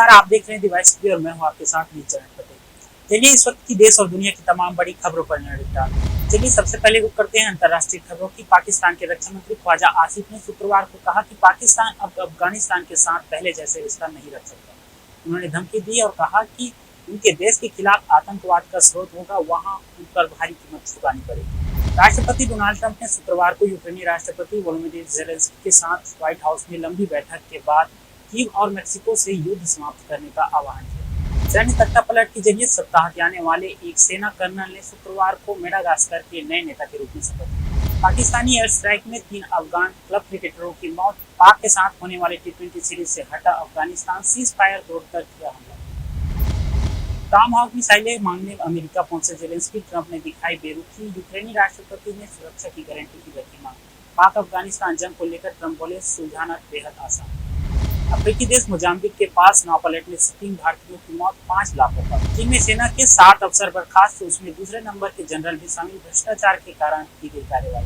नमस्कार, आप देख रहे हैं दिवाइस टीवी और मैं हूं आपके साथ नीचरण पटेल। चलिए इस वक्त की देश और दुनिया की तमाम बड़ी खबरों पर नजर डालते हैं। चलिए सबसे पहले रुक करते हैं अंतर्राष्ट्रीय खबरों की। पाकिस्तान के रक्षा मंत्री ख्वाजा आसिफ ने शुक्रवार को कहा कि पाकिस्तान अब अफगानिस्तान के साथ पहले जैसे रिश्ता नहीं रख सकता। उन्होंने धमकी दी और कहा कि उनके देश के खिलाफ आतंकवाद का स्रोत होगा, वहाँ उन पर भारी कीमत चुकानी पड़ेगी। राष्ट्रपति डोनाल्ड ट्रंप ने शुक्रवार को यूक्रेनी राष्ट्रपति वोलोदिमीर ज़ेलेंस्की के साथ व्हाइट हाउस में लंबी बैठक के बाद कीव और मेक्सिको से युद्ध समाप्त करने का आह्वान किया। सैन्य तख्तापलट के जरिए सप्ताह आने वाले एक सेना कर्नल ने शुक्रवार को मेडागास्कर के नए नेता के रूप में शपथ ली। पाकिस्तानी एयर स्ट्राइक में 3 अफगान क्लब क्रिकेटरों की मौत। पाक के साथ होने वाले T20 सीरीज से हटा अफगानिस्तान, सीज फायर तोड़कर किया हमला। टॉमहॉक मिसाइलें मांगने अमेरिका पहुंचे ज़ेलेंस्की, ट्रंप ने दिखाई बेरुखी। यूक्रेनी राष्ट्रपति ने सुरक्षा की गारंटी की रखी मांग। पाक अफगानिस्तान जंग को लेकर ट्रंप बोले, सुलझाना बेहद आसान। अफ्रीकी देश मोजाम्बिक के पास नाव पलटने से 3 भारतीयों की मौत, 5 लापता। चीन में सेना के 7 अफसर बर्खास्त, उसमें दूसरे नंबर के जनरल भी शामिल। भ्रष्टाचार के कारण की गई कार्रवाई।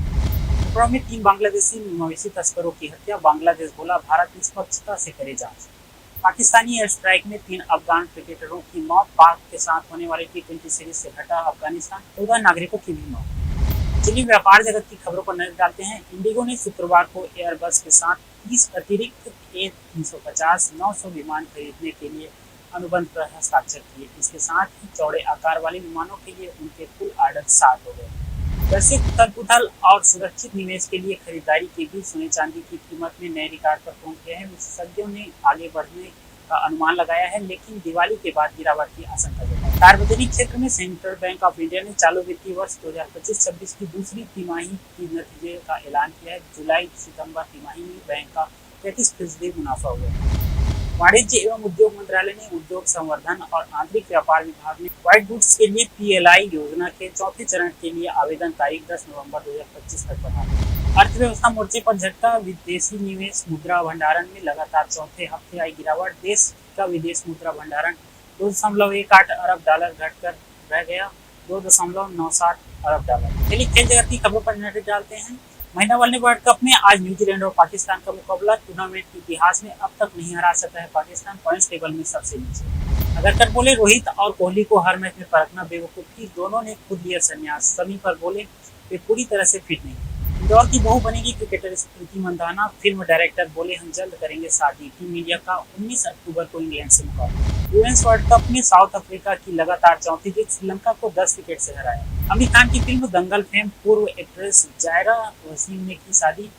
टुकड़ों में 3 बांग्लादेशी मवेशी तस्करों की हत्या। बांग्लादेश बोला, भारत निष्पक्षता से करे जांच। पाकिस्तानी एयर स्ट्राइक में 3 अफगान क्रिकेटरों की मौत। पाक के साथ होने वाले T20 सीरीज से हटा अफगानिस्तान, 14 नागरिकों की भी मौत। चलिए व्यापार जगत की खबरों पर नजर डालते हैं। इंडिगो ने शुक्रवार को एयरबस के साथ 30 अतिरिक्त A350-900 विमान खरीदने के लिए अनुबंध पर हस्ताक्षर किए। इसके साथ ही चौड़े आकार वाले विमानों के लिए उनके कुल ऑर्डर 7 हो गए। वैश्विक उथल-पुथल और सुरक्षित निवेश के लिए खरीदारी के बीच सोने चांदी की कीमत में नए रिकॉर्ड पर पहुंच गए हैं। विशेषज्ञों ने आगे बढ़ने का अनुमान लगाया है, लेकिन दिवाली के बाद गिरावट की आशंका जताई। सार्वजनिक क्षेत्र में सेंट्रल बैंक ऑफ इंडिया ने चालू वित्तीय वर्ष 2025-26 की दूसरी तिमाही की नतीजे का ऐलान किया है। जुलाई-सितंबर तिमाही में बैंक का 33% मुनाफा हुआ। वाणिज्य एवं उद्योग मंत्रालय ने उद्योग संवर्धन और आंतरिक व्यापार विभाग ने व्हाइट गुड्स के लिए PLI योजना के चौथे चरण के लिए आवेदन तारीख 10 नवंबर 2025 तक बढ़ा। अर्थव्यवस्था मोर्चे पर झटका। विदेशी निवेश मुद्रा भंडारण में लगातार चौथे हफ्ते आई गिरावट। देश का विदेश मुद्रा भंडारण 2.18 अरब डॉलर घटकर रह गया 2.97 अरब डॉलर। चलिए खेल जगत की खबरों पर नजर डालते हैं। महिला वर्ल्ड कप में आज न्यूजीलैंड और पाकिस्तान का मुकाबला। टूर्नामेंट के इतिहास में अब तक नहीं हरा सका है पाकिस्तान, पॉइंट्स टेबल में सबसे नीचे। अगर कर बोले, रोहित और कोहली को हर मैच में परखना बेवकूफ़ी। दोनों ने खुद लिया संन्यास। समी पर बोले, वे पूरी तरह से फिट नहीं। इंदौर की बहू बनेगी क्रिकेटर स्मृति मंदाना। फिल्म डायरेक्टर बोले, हम जल्द करेंगे शादी। टीम इंडिया का 19 अक्टूबर को इंग्लैंड से मुकाबला। वुमेन्स वर्ल्ड कप में साउथ अफ्रीका की लगातार चौथी जीत। श्रीलंका को 10 विकेट से हराया। आमिर खान की फिल्म दंगल फेम पूर्व एक्ट्रेस जायरा वसीम ने की शादी।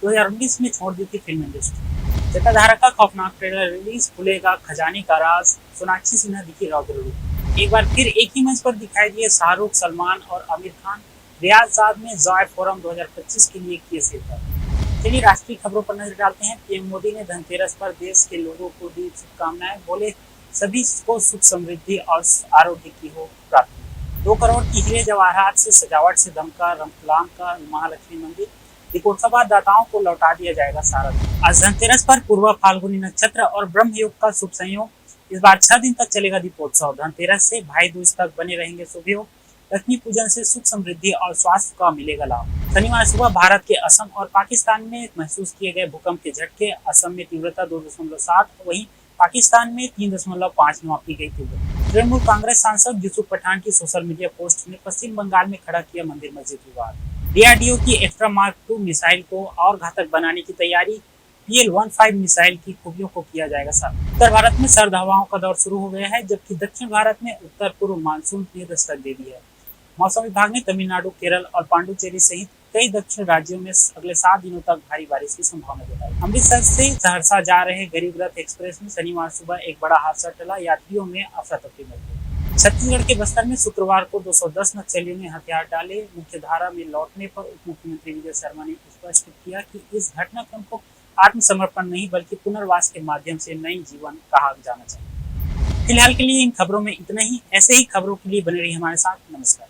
2019 में छोड़ दी थी फिल्म इंडस्ट्री। जटाधारा का खौफनाक ट्रेलर रिलीज। खुलेगा खजाने का राज। सोनाक्षी सिन्हा दिखी रौद्र रूप। एक बार फिर एक ही मंच पर दिखाई दिए शाहरुख, सलमान और आमिर खान। रियाद में जॉय फोरम 2025 के लिए किए शिरकत। चलिए राष्ट्रीय खबरों पर नजर डालते हैं। पीएम मोदी ने धनतेरस पर देश के लोगों को दी शुभकामनाएं। बोले, सभी को सुख समृद्धि और आरोग्य की हो प्रार्थना। 2 करोड़ की हीरे जवाहरात से सजावट से दमका रतलाम का महालक्ष्मी मंदिर। दीपोत्सव दाताओं को लौटा दिया जाएगा सारा धन। आज धनतेरस पर पूर्व फाल्गुनी नक्षत्र और ब्रह्म योग का शुभ संयोग। इस बार 6 दिन तक चलेगा दीपोत्सव। धनतेरस से भाई दूज तक बने रहेंगे शुभ योग। लक्ष्मी पूजन से सुख समृद्धि और स्वास्थ्य का मिलेगा लाभ। शनिवार सुबह भारत के असम और पाकिस्तान में महसूस किए गए भूकंप के झटके। असम में तीव्रता 2.7, वहीं पाकिस्तान में 3.5 मापी गई तीव्रता। तृणमूल कांग्रेस सांसद यूसुफ पठान की सोशल मीडिया पोस्ट ने पश्चिम बंगाल में खड़ा किया मंदिर मस्जिद विवाद। DRDO की एक्स्ट्रा मार्क 2 मिसाइल को और घातक बनाने की तैयारी। PL-15 मिसाइल की खूबियों को किया जाएगा साबित। उत्तर भारत में सर्द हवाओं का दौर शुरू हो गया है, जबकि दक्षिण भारत में उत्तर पूर्व मानसून ने दस्तक दे दी है। मौसम विभाग ने तमिलनाडु, केरल और पांडुचेरी सहित कई दक्षिण राज्यों में अगले 7 दिनों तक भारी बारिश की संभावना जताई। अमृतसर से सहरसा जा रहे गरीब रथ एक्सप्रेस में शनिवार सुबह एक बड़ा हादसा टला। यात्रियों में अफरा-तफरी मच गई। छत्तीसगढ़ के बस्तर में शुक्रवार को 210 नक्सलियों ने हथियार डाले। मुख्यधारा में लौटने पर उप मुख्यमंत्री विजय शर्मा ने स्पष्ट किया कि इस घटनाक्रम को आत्मसमर्पण नहीं बल्कि पुनर्वास के माध्यम से नई जीवन कहा जाना चाहिए। फिलहाल के लिए इन खबरों में इतना ही। ऐसे ही खबरों के लिए बने रहिए हमारे साथ। नमस्कार।